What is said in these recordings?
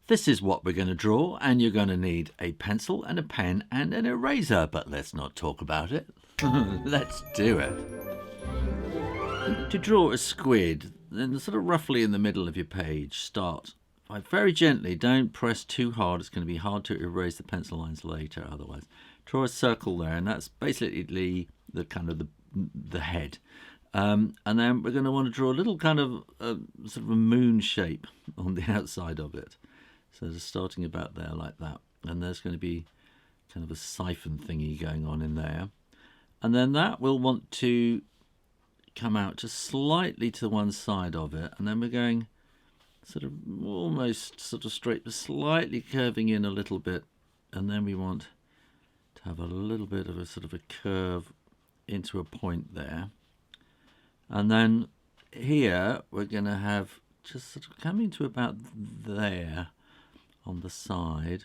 This is what we're going to draw, and you're going to need a pencil and a pen and an eraser, but let's not talk about it. Let's do it. To draw a squid, then sort of roughly in the middle of your page, start by very gently, don't press too hard, it's going to be hard to erase the pencil lines later otherwise. Draw a circle there, and that's basically the kind of the head. And then we're going to want to draw a little kind of sort of a moon shape on the outside of it. So just starting about there like that. And there's going to be kind of a siphon thingy going on in there. And then that we'll want to come out just slightly to one side of it. And then we're going sort of almost sort of straight, but slightly curving in a little bit. And then we want to have a little bit of a sort of a curve into a point there. And then here we're going to have just sort of coming to about there on the side.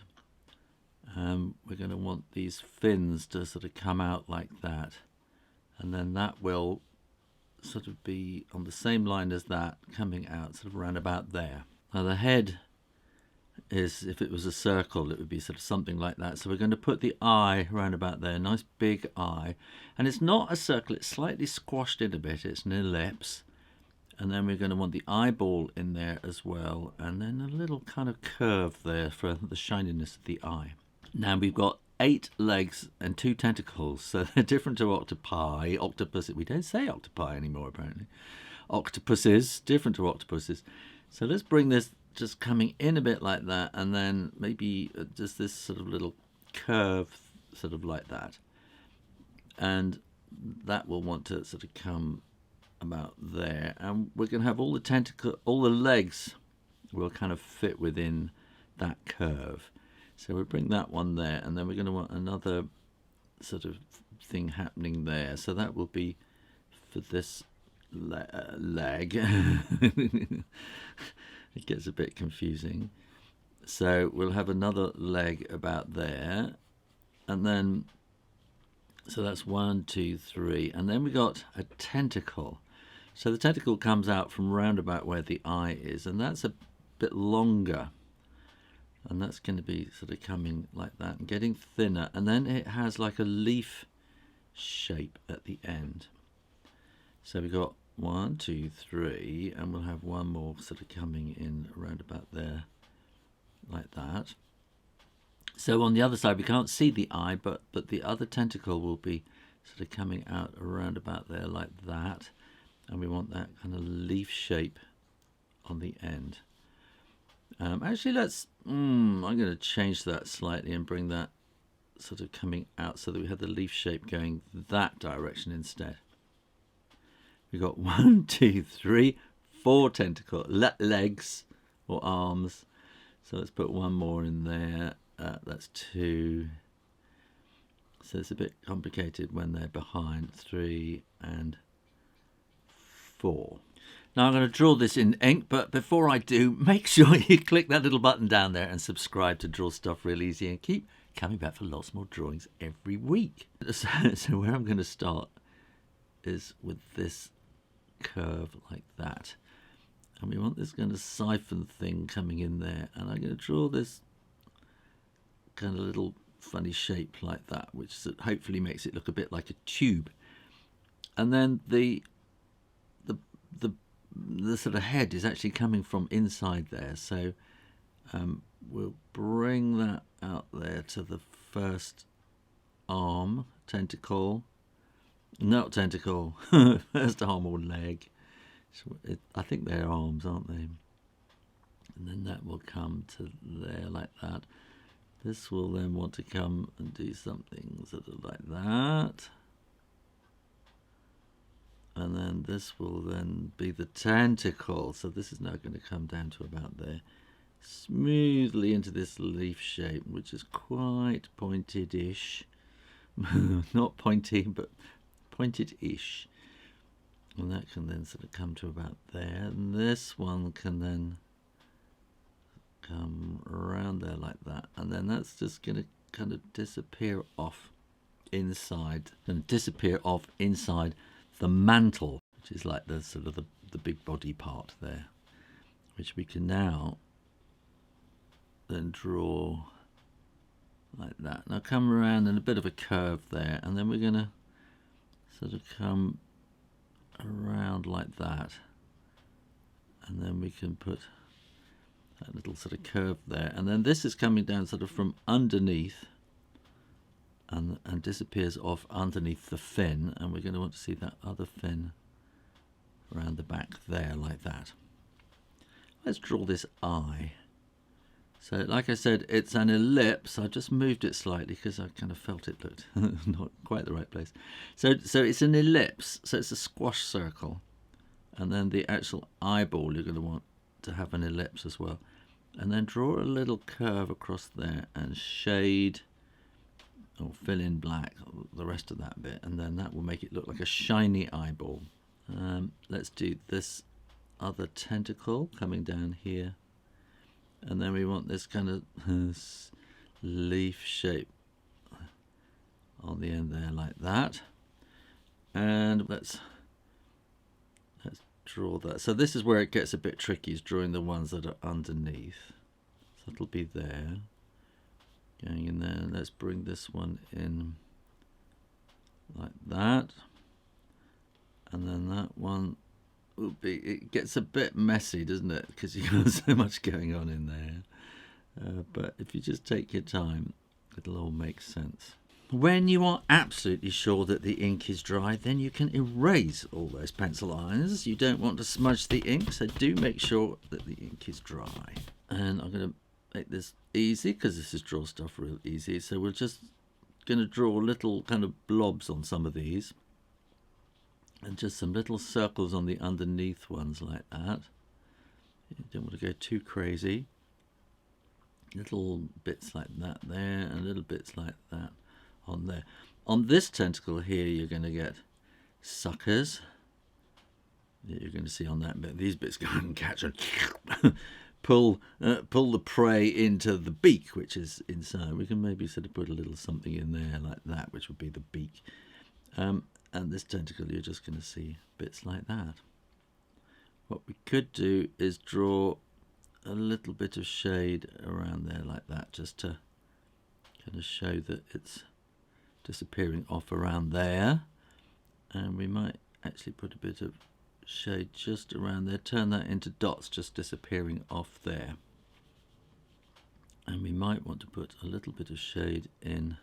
We're going to want these fins to sort of come out like that. And then that will sort of be on the same line as that, coming out sort of around about there. Now the head is, if it was a circle, it would be sort of something like that. So we're going to put the eye around about there, nice big eye. And it's not a circle, it's slightly squashed in a bit, it's an ellipse. And then we're going to want the eyeball in there as well, and then a little kind of curve there for the shininess of the eye. Now we've got 8 legs and 2 tentacles, so they're different to octopi. Octopus, we don't say octopi anymore apparently. Octopuses, different to octopuses. So let's bring this just coming in a bit like that, and then maybe just this sort of little curve sort of like that. And that will want to sort of come about there, and we're going to have all the legs will kind of fit within that curve. So we bring that one there, and then we're going to want another sort of thing happening there. So that will be for this leg. It gets a bit confusing. So we'll have another leg about there, and then so that's 1, 2, 3, and then we got a tentacle. So the tentacle comes out from round about where the eye is, and that's a bit longer. And that's going to be sort of coming like that and getting thinner. And then it has like a leaf shape at the end. So we've got 1, 2, 3, and we'll have one more sort of coming in around about there like that. So on the other side we can't see the eye, but the other tentacle will be sort of coming out around about there like that. And we want that kind of leaf shape on the end. Actually, I'm going to change that slightly and bring that sort of coming out so that we have the leaf shape going that direction instead. We've got 1, 2, 3, 4 tentacle legs or arms. So let's put one more in there. That's 2. So it's a bit complicated when they're behind. 3 and 4. Now I'm going to draw this in ink, but before I do, make sure you click that little button down there and subscribe to Draw Stuff Real Easy, and keep coming back for lots more drawings every week. So where I'm going to start is with this curve like that. And we want this kind of siphon thing coming in there. And I'm going to draw this kind of little funny shape like that, which hopefully makes it look a bit like a tube. And then the sort of head is actually coming from inside there, so we'll bring that out there to the first arm, tentacle, not tentacle, first arm or leg. So I think they're arms, aren't they? And then that will come to there like that. This will then want to come and do something sort of like that. And then this will then be the tentacle. So this is now going to come down to about there, smoothly into this leaf shape, which is quite pointed-ish. Not pointy, but pointed-ish. And that can then sort of come to about there. And this one can then come around there like that. And then that's just going to kind of disappear off inside. And disappear off inside the mantle, which is like the sort of the big body part there, which we can now then draw like that. Now come around in a bit of a curve there, and then we're going to sort of come around like that, and then we can put that little sort of curve there, and then this is coming down sort of from underneath and disappears off underneath the fin, and we're going to want to see that other fin around the back there like that. Let's draw this eye. So like I said, it's an ellipse. I just moved it slightly because I kind of felt it looked not quite the right place. So it's an ellipse, so it's a squash circle, and then the actual eyeball you're going to want to have an ellipse as well. And then draw a little curve across there and shade or fill in black the rest of that bit, and then that will make it look like a shiny eyeball. Let's do this other tentacle coming down here, and then we want this kind of leaf shape on the end there like that. And let's draw that. So this is where it gets a bit tricky, is drawing the ones that are underneath. So it'll be there, going in there. Let's bring this one in like that, and then that one will be, it gets a bit messy, doesn't it, because you've got so much going on in there, but if you just take your time, it'll all make sense. When you are absolutely sure that the ink is dry, then you can erase all those pencil irons. You don't want to smudge the ink, so do make sure that the ink is dry. And I'm going to make this easy because this is Draw Stuff Real Easy. So we're just going to draw little kind of blobs on some of these, and just some little circles on the underneath ones like that. You don't want to go too crazy. Little bits like that there, and little bits like that on there. On this tentacle here, you're going to get suckers that you're going to see on that bit. These bits go and catch and pull the prey into the beak, which is inside. We can maybe sort of put a little something in there like that, which would be the beak. And this tentacle, you're just going to see bits like that. What we could do is draw a little bit of shade around there like that, just to kind of show that it's disappearing off around there. And we might actually put a bit of shade just around there, turn that into dots, just disappearing off there. And we might want to put a little bit of shade in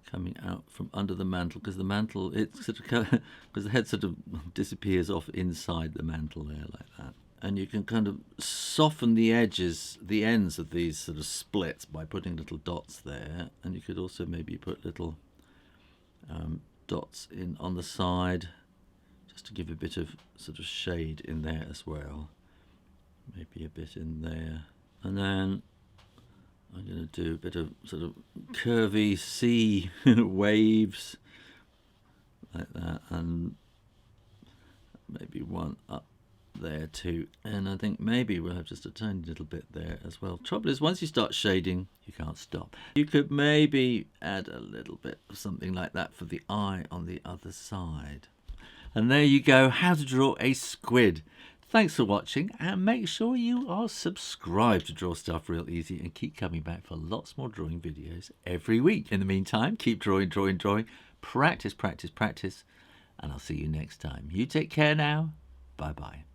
coming out from under the mantle, because the mantle, it's sort of, because the head sort of disappears off inside the mantle there like that. And you can kind of soften the edges, the ends of these sort of splits by putting little dots there. And you could also maybe put little dots in on the side, just to give a bit of sort of shade in there as well. Maybe a bit in there. And then I'm going to do a bit of sort of curvy sea waves like that, and maybe one up there too. And I think maybe we'll have just a tiny little bit there as well. Trouble is, once you start shading, you can't stop. You could maybe add a little bit of something like that for the eye on the other side. And there you go, how to draw a squid. Thanks for watching, and make sure you are subscribed to Draw Stuff Real Easy, and keep coming back for lots more drawing videos every week. In the meantime, keep drawing, drawing, drawing. Practice, practice, practice, and I'll see you next time. You take care now. Bye-bye.